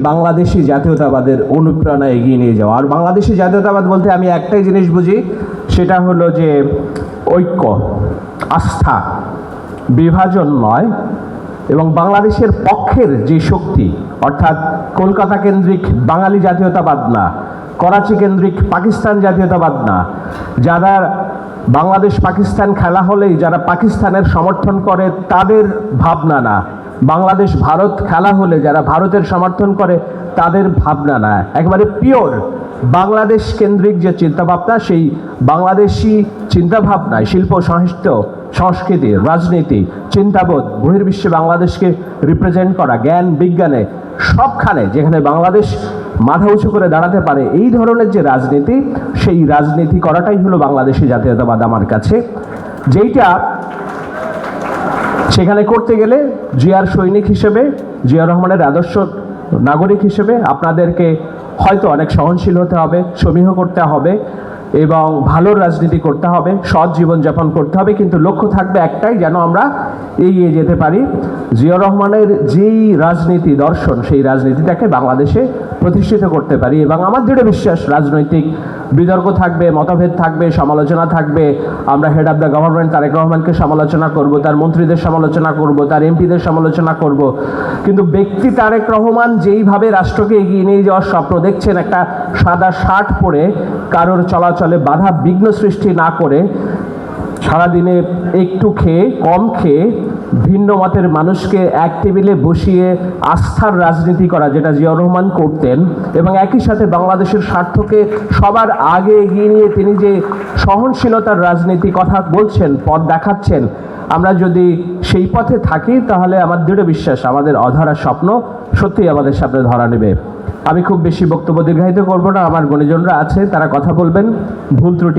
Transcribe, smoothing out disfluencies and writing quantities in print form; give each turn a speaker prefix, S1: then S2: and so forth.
S1: বাংলাদেশি জাতীয়তাবাদের অনুপ্রেরণা এগিয়ে নিয়ে যাওয়া। আর বাংলাদেশি জাতীয়তাবাদ বলতে আমি একটাই জিনিস বুঝি, সেটা হলো যে ঐক্য, আস্থা, বিভাজন নয়। এবং বাংলাদেশের পক্ষের যে শক্তি, অর্থাৎ কলকাতা কেন্দ্রিক বাঙালি জাতীয়তাবাদ না, করাচি কেন্দ্রিক পাকিস্তান জাতীয়তাবাদ না, যারা বাংলাদেশ পাকিস্তান খেলা হলেই যারা পাকিস্তানের সমর্থন করে তাদের ভাবনা না, বাংলাদেশ ভারত খেলা হলে যারা ভারতের সমর্থন করে তাদের ভাবনা না, একেবারে পিওর বাংলাদেশ কেন্দ্রিক যে চিন্তাভাবনা, সেই বাংলাদেশি চিন্তাভাবনায় শিল্প, সাহিত্য, সংস্কৃতি, রাজনীতি, চিন্তাবোধ, বহির্বিশ্বে বাংলাদেশকে রিপ্রেজেন্ট করা, জ্ঞান বিজ্ঞানে সবখানে যেখানে বাংলাদেশ মাথা উঁচু করে দাঁড়াতে পারে, এই ধরনের যে রাজনীতি, সেই রাজনীতি করাটাই হলো বাংলাদেশি জাতীয়তাবাদ আমার কাছে। যেইটা সেখানে করতে গেলে জিয়ার সৈনিক হিসেবে, জিয়া রহমানের আদর্শ নাগরিক হিসেবে আপনাদেরকে হয়তো অনেক সহনশীল হতে হবে, সমীহ করতে হবে এবং ভালো রাজনীতি করতে হবে, সৎ জীবনযাপন করতে হবে, কিন্তু লক্ষ্য থাকবে একটাই, যেন আমরা এগিয়ে যেতে পারি। জিয়া রহমানের যেই রাজনীতি দর্শন, সেই রাজনীতিটাকে বাংলাদেশে প্রতিষ্ঠিত করতে পারি। এবং আমার দৃঢ় বিশ্বাস রাজনৈতিক বিতর্ক থাকবে, মতভেদ থাকবে, সমালোচনা থাকবে। আমরা head of the government Tarique রহমানকে সমালোচনা করব, তার মন্ত্রীদের সমালোচনা করব, তার এমপিদের সমালোচনা করব, কিন্তু ব্যক্তি তারেক রহমান যেইভাবে রাষ্ট্রকে এগিয়ে নিয়ে যাওয়ার স্বপ্ন দেখছেন, একটা সাদা শার্ট পরে কারোর চলাচলে বাধা বিঘ্ন সৃষ্টি না করে, সারাদিনে একটু খেয়ে কম খেয়ে ভিন্ন মতের মানুষকে এক টেবিলে বসিয়ে আস্থার রাজনীতি করা, যেটা জিয়াউর রহমান করতেন, এবং একই সাথে বাংলাদেশের স্বার্থকে সবার আগে এগিয়ে নিয়ে তিনি যে সহনশীলতার রাজনীতি কথা বলছেন, পথ দেখাচ্ছেন, আমরা যদি সেই পথে থাকি তাহলে আমার দৃঢ় বিশ্বাস আমাদের অধরা স্বপ্ন সত্যিই আমাদের সামনে ধরা নেবে। আমি খুব বেশি বক্তব্য দীর্ঘায়িত করব না, আমার গুণীজনরা আছে, তারা কথা বলবেন, ভুল ত্রুটি